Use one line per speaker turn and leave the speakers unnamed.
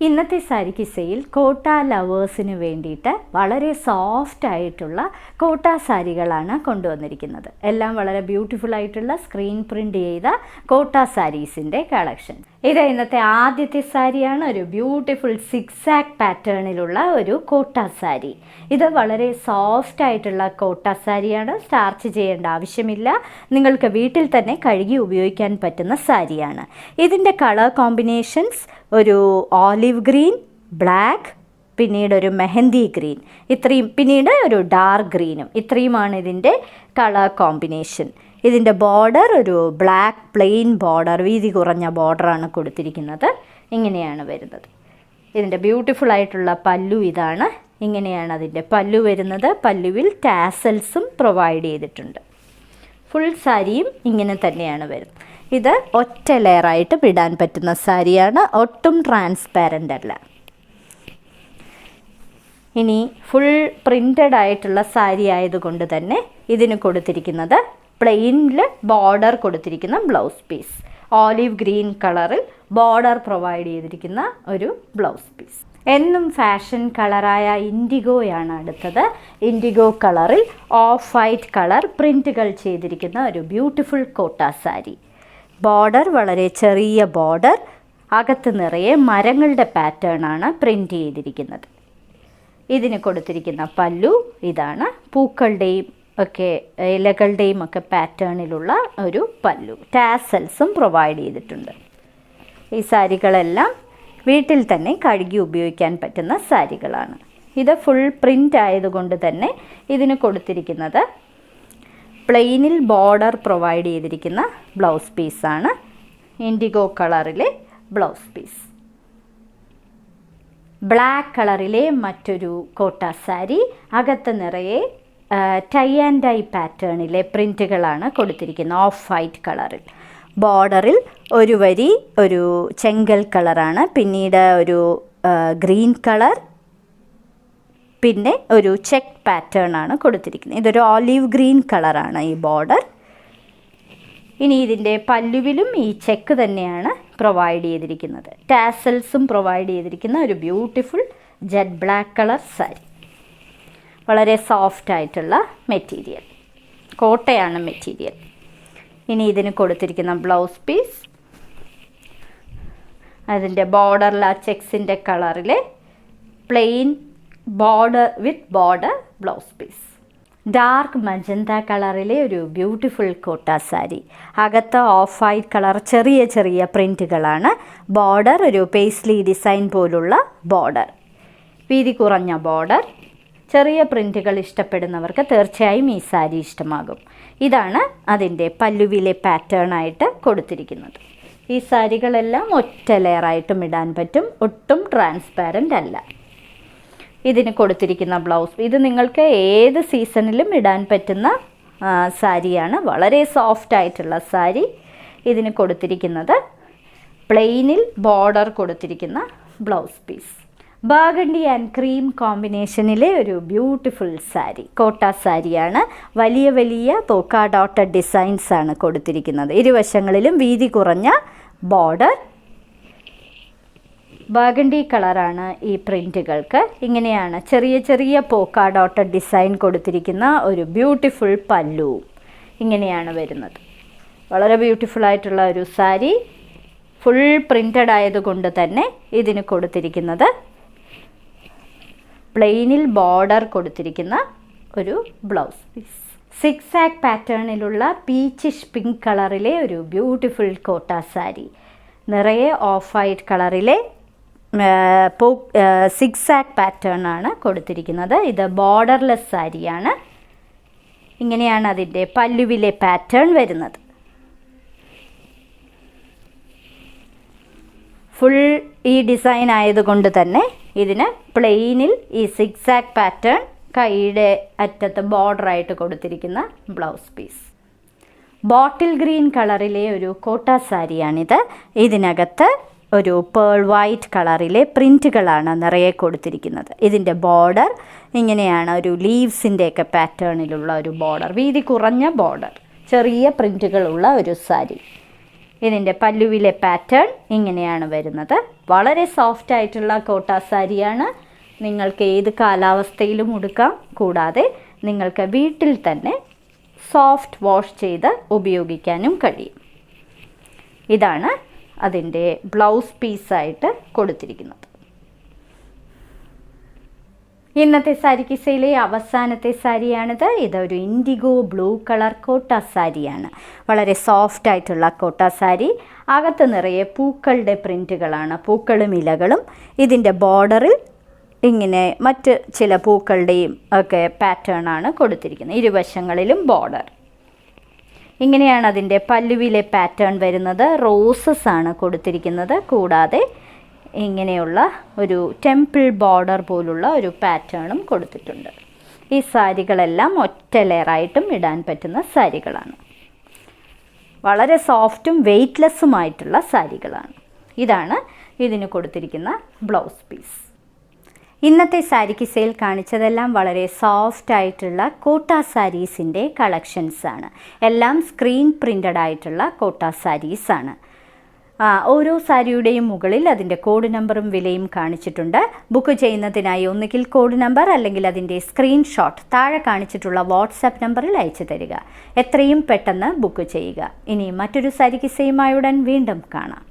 ഇന്നത്തെ സാരി കിസ്സയിൽ കോട്ട ലവേഴ്സിന് വേണ്ടിയിട്ട് വളരെ സോഫ്റ്റ് ആയിട്ടുള്ള കോട്ട സാരികളാണ് കൊണ്ടുവന്നിരിക്കുന്നത്. എല്ലാം വളരെ ബ്യൂട്ടിഫുൾ ആയിട്ടുള്ള സ്ക്രീൻ പ്രിൻ്റ് ചെയ്ത കോട്ട സാരീസിൻ്റെ കളക്ഷൻ. ഇത് ഇന്നത്തെ ആദ്യത്തെ സാരിയാണ്. ഒരു ബ്യൂട്ടിഫുൾ സിക്സാക് പാറ്റേണിലുള്ള ഒരു കോട്ട സാരി. ഇത് വളരെ സോഫ്റ്റ് ആയിട്ടുള്ള കോട്ട സാരിയാണ്. സ്റ്റാർച്ച് ചെയ്യേണ്ട ആവശ്യമില്ല. നിങ്ങൾക്ക് വീട്ടിൽ തന്നെ കഴുകി ഉപയോഗിക്കാൻ പറ്റുന്ന സാരിയാണ്. ഇതിൻ്റെ കളർ കോമ്പിനേഷൻസ് ഒരു ഓലിവ് ഗ്രീൻ, ബ്ലാക്ക്, പിന്നീട് ഒരു മെഹന്തി ഗ്രീൻ, ഇത്രയും, പിന്നീട് ഒരു ഡാർക്ക് ഗ്രീനും, ഇത്രയുമാണ് ഇതിൻ്റെ കളർ കോമ്പിനേഷൻ. ഇതിൻ്റെ ബോർഡർ ഒരു ബ്ലാക്ക് പ്ലെയിൻ ബോർഡർ, വീതി കുറഞ്ഞ ബോർഡറാണ് കൊടുത്തിരിക്കുന്നത്. ഇങ്ങനെയാണ് വരുന്നത്. ഇതിൻ്റെ ബ്യൂട്ടിഫുൾ ആയിട്ടുള്ള പല്ലു ഇതാണ്. ഇങ്ങനെയാണ് അതിൻ്റെ പല്ലു വരുന്നത്. പല്ലുവിൽ ടാസൽസും പ്രൊവൈഡ് ചെയ്തിട്ടുണ്ട്. ഫുൾ സാരിയും ഇങ്ങനെ തന്നെയാണ് വരുന്നത്. ഇത് ഒറ്റ ലെയറായിട്ട് ഇടാൻ പറ്റുന്ന സാരിയാണ്. ഒട്ടും ട്രാൻസ്പാരൻ്റ് അല്ല. ഇനി ഫുൾ പ്രിൻ്റഡ് ആയിട്ടുള്ള സാരി ആയതുകൊണ്ട് തന്നെ ഇതിന് കൊടുത്തിരിക്കുന്നത് പ്ലെയിനിൽ ബോർഡർ കൊടുത്തിരിക്കുന്ന ബ്ലൗസ് പീസ്, ഓലിവ് ഗ്രീൻ കളറിൽ ബോർഡർ പ്രൊവൈഡ് ചെയ്തിരിക്കുന്ന ഒരു ബ്ലൗസ് പീസ്. എന്നും ഫാഷൻ കളറായ ഇൻഡിഗോയാണ് അടുത്തത്. ഇൻഡിഗോ കളറിൽ ഓഫ് വൈറ്റ് കളർ പ്രിൻറ്റുകൾ ചെയ്തിരിക്കുന്ന ഒരു ബ്യൂട്ടിഫുൾ കോട്ട സാരി. ബോർഡർ വളരെ ചെറിയ ബോർഡർ, അകത്ത് നിറയെ മരങ്ങളുടെ പാറ്റേൺ ആണ് പ്രിൻ്റ് ചെയ്തിരിക്കുന്നത്. ഇതിന് കൊടുത്തിരിക്കുന്ന പല്ലു ഇതാണ്. പൂക്കളുടെയും ഒക്കെ ഇലകളുടെയും ഒക്കെ പാറ്റേണിലുള്ള ഒരു പല്ലു. ടാസൽസും പ്രൊവൈഡ് ചെയ്തിട്ടുണ്ട്. ഈ സാരികളെല്ലാം വീട്ടിൽ തന്നെ കഴുകി ഉപയോഗിക്കാൻ പറ്റുന്ന സാരികളാണ്. ഇത് ഫുൾ പ്രിൻ്റ് ആയതുകൊണ്ട് തന്നെ ഇതിന് കൊടുത്തിരിക്കുന്നത് പ്ലെയിനിൽ ബോർഡർ പ്രൊവൈഡ് ചെയ്തിരിക്കുന്ന ബ്ലൗസ് പീസാണ്. ഇൻഡിഗോ കളറിലെ ബ്ലൗസ് പീസ്. ബ്ലാക്ക് കളറിലെ മറ്റൊരു കോട്ട സാരി. അകത്ത് നിറയെ ടൈ ആൻഡ് ഡൈ പാറ്റേണിലെ പ്രിൻറ്റുകളാണ് കൊടുത്തിരിക്കുന്നത്. ഓഫ് വൈറ്റ് കളറിൽ ബോർഡറിൽ ഒരു വരി ഒരു ചെങ്കൽ കളറാണ്, പിന്നീട് ഒരു ഗ്രീൻ കളർ, പിന്നെ ഒരു ചെക്ക് പാറ്റേൺ ആണ് കൊടുത്തിരിക്കുന്നത്. ഇതൊരു ഓലിവ് ഗ്രീൻ കളറാണ് ഈ ബോർഡർ. ഇനി ഇതിൻ്റെ പല്ലുവിലും ഈ ചെക്ക് തന്നെയാണ് പ്രൊവൈഡ് ചെയ്തിരിക്കുന്നത്. ടാസൽസും പ്രൊവൈഡ് ചെയ്തിരിക്കുന്ന ഒരു beautiful jet black colour sari. വളരെ സോഫ്റ്റ് ആയിട്ടുള്ള മെറ്റീരിയൽ, കോട്ടയാണ് മെറ്റീരിയൽ. ഇനി ഇതിന് കൊടുത്തിരിക്കുന്ന ബ്ലൗസ് പീസ്, അതിൻ്റെ ബോർഡറിൽ ആ ചെക്സിൻ്റെ കളറിലെ plain border with border blouse piece. Dark magenta കളറിലെ ഒരു ബ്യൂട്ടിഫുൾ കോട്ട സാരി. അകത്ത് ഓഫ് വൈറ്റ് കളർ ചെറിയ ചെറിയ പ്രിൻറ്റുകളാണ്. ബോർഡർ ഒരു പേസ്ലി ഡിസൈൻ പോലുള്ള ബോർഡർ, വീതി കുറഞ്ഞ ബോർഡർ. ചെറിയ പ്രിൻറ്റുകൾ ഇഷ്ടപ്പെടുന്നവർക്ക് തീർച്ചയായും ഈ സാരി ഇഷ്ടമാകും. ഇതാണ് അതിൻ്റെ പല്ലുവിലെ പാറ്റേൺ ആയിട്ട് കൊടുത്തിരിക്കുന്നത്. ഈ സാരികളെല്ലാം ഒറ്റ ലെയറായിട്ടും ഇടാൻ പറ്റും. ഒട്ടും ട്രാൻസ്പാരൻ്റ് അല്ല. ഇതിന് കൊടുത്തിരിക്കുന്ന ബ്ലൗസ്, ഇത് നിങ്ങൾക്ക് ഏത് സീസണിലും ഇടാൻ പറ്റുന്ന സാരിയാണ്. വളരെ സോഫ്റ്റ് ആയിട്ടുള്ള സാരി. ഇതിന് കൊടുത്തിരിക്കുന്നത് പ്ലെയിനിൽ ബോർഡർ കൊടുത്തിരിക്കുന്ന blouse piece. Burgundy and cream കോമ്പിനേഷനിലെ ഒരു ബ്യൂട്ടിഫുൾ സാരി, കോട്ട സാരിയാണ്. വലിയ വലിയ പോക്ക ഡോട്ടഡ് ഡിസൈൻസ് ആണ് കൊടുത്തിരിക്കുന്നത്. ഇരുവശങ്ങളിലും വീതി കുറഞ്ഞ ബോർഡർ. ബർഗണ്ടി കളറാണ് ഈ പ്രിൻറ്റുകൾക്ക്. ഇങ്ങനെയാണ് ചെറിയ ചെറിയ പോക്ക ഡോട്ടഡ് ഡിസൈൻ കൊടുത്തിരിക്കുന്ന ഒരു ബ്യൂട്ടിഫുൾ പല്ലു. ഇങ്ങനെയാണ് വരുന്നത്. വളരെ ബ്യൂട്ടിഫുൾ ആയിട്ടുള്ള ഒരു സാരി. ഫുൾ പ്രിൻറ്റഡ് ആയതുകൊണ്ട് തന്നെ ഇതിന് കൊടുത്തിരിക്കുന്നത് പ്ലെയിനിൽ ബോർഡർ കൊടുത്തിരിക്കുന്ന ഒരു ബ്ലൗസ് പീസ്. സിക്സാക് പാറ്റേണിലുള്ള പീച്ചിഷ് പിങ്ക് കളറിലെ ഒരു ബ്യൂട്ടിഫുൾ കോട്ട സാരി. നിറയെ ഓഫ് വൈറ്റ് കളറിലെ സിക്സാക് പാറ്റേൺ ആണ് കൊടുത്തിരിക്കുന്നത്. ഇത് ബോർഡർലെസ് സാരിയാണ്. ഇങ്ങനെയാണ് അതിൻ്റെ പല്ലുവിലെ പാറ്റേൺ വരുന്നത്. ഫുൾ ഈ ഡിസൈൻ ആയതുകൊണ്ട് തന്നെ ഇതിന് പ്ലെയിനിൽ ഈ സിക്സാക് പാറ്റേൺ കൈയുടെ അറ്റത്ത് ബോർഡറായിട്ട് കൊടുത്തിരിക്കുന്ന ബ്ലൗസ് പീസ്. ബോട്ടിൽ ഗ്രീൻ കളറിലെ ഒരു കോട്ട സാരിയാണിത്. ഇതിനകത്ത് ഒരു പേൾ വൈറ്റ് കളറിലെ പ്രിൻറ്റുകളാണ് നിറയെ കൊടുത്തിരിക്കുന്നത്. ഇതിൻ്റെ ബോർഡർ ഇങ്ങനെയാണ്, ഒരു ലീവ്സിൻ്റെയൊക്കെ പാറ്റേണിലുള്ള ഒരു ബോർഡർ, വീതി കുറഞ്ഞ ബോർഡർ, ചെറിയ പ്രിൻറ്റുകളുള്ള ഒരു സാരി. ഇതിൻ്റെ പല്ലുവിലെ പാറ്റേൺ ഇങ്ങനെയാണ് വരുന്നത്. വളരെ സോഫ്റ്റ് ആയിട്ടുള്ള കോട്ട സാരിയാണ്. നിങ്ങൾക്ക് ഏത് കാലാവസ്ഥയിലും ഉടുക്കാം. കൂടാതെ നിങ്ങൾക്ക് വീട്ടിൽ തന്നെ സോഫ്റ്റ് വാഷ് ചെയ്ത് ഉപയോഗിക്കാനും കഴിയും. ഇതാണ് അതിൻ്റെ ബ്ലൗസ് പീസായിട്ട് കൊടുത്തിരിക്കുന്നത്. ഇന്നത്തെ സാരി കിസയിലെ അവസാനത്തെ സാരിയാണിത്. ഇതൊരു ഇൻഡിഗോ ബ്ലൂ കളർ കോട്ട സാരിയാണ്. വളരെ സോഫ്റ്റ് ആയിട്ടുള്ള കോട്ട സാരി. അകത്ത് നിറയെ പൂക്കളുടെ പ്രിൻറ്റുകളാണ്, പൂക്കളും ഇലകളും. ഇതിൻ്റെ ബോർഡറിൽ ഇങ്ങനെ മറ്റ് ചില പൂക്കളുടെയും ഒക്കെ പാറ്റേൺ ആണ് കൊടുത്തിരിക്കുന്നത്. ഇരുവശങ്ങളിലും ബോർഡർ. ഇങ്ങനെയാണ് അതിൻ്റെ പല്ലുവിലെ പാറ്റേൺ വരുന്നത്. റോസസ് ആണ് കൊടുത്തിരിക്കുന്നത്. കൂടാതെ ഇങ്ങനെയുള്ള ഒരു ടെമ്പിൾ ബോർഡർ പോലുള്ള ഒരു പാറ്റേണും കൊടുത്തിട്ടുണ്ട്. ഈ സാരികളെല്ലാം ഒറ്റ ലെയറായിട്ടും ഇടാൻ പറ്റുന്ന സാരികളാണ്. വളരെ സോഫ്റ്റും വെയ്റ്റ്ലെസ്സുമായിട്ടുള്ള സാരികളാണ്. ഇതാണ് ഇതിന് കൊടുത്തിരിക്കുന്ന ബ്ലൗസ് പീസ്. ഇന്നത്തെ സാരി കിസയിൽ കാണിച്ചതെല്ലാം വളരെ സോഫ്റ്റ് ആയിട്ടുള്ള കോട്ട സാരീസിൻ്റെ കളക്ഷൻസാണ്. എല്ലാം സ്ക്രീൻ പ്രിൻ്റഡ് ആയിട്ടുള്ള കോട്ട സാരീസാണ്. ഓരോ സാരിയുടെയും മുകളിൽ അതിൻ്റെ കോഡ് നമ്പറും വിലയും കാണിച്ചിട്ടുണ്ട്. ബുക്ക് ചെയ്യുന്നതിനായി ഒന്നുകിൽ കോഡ് നമ്പർ അല്ലെങ്കിൽ അതിൻ്റെ സ്ക്രീൻഷോട്ട് താഴെ കാണിച്ചിട്ടുള്ള വാട്സാപ്പ് നമ്പറിൽ അയച്ചു തരിക. എത്രയും പെട്ടെന്ന് ബുക്ക് ചെയ്യുക. ഇനി മറ്റൊരു സാരി കിസയുമായി ഉടൻ വീണ്ടും കാണാം.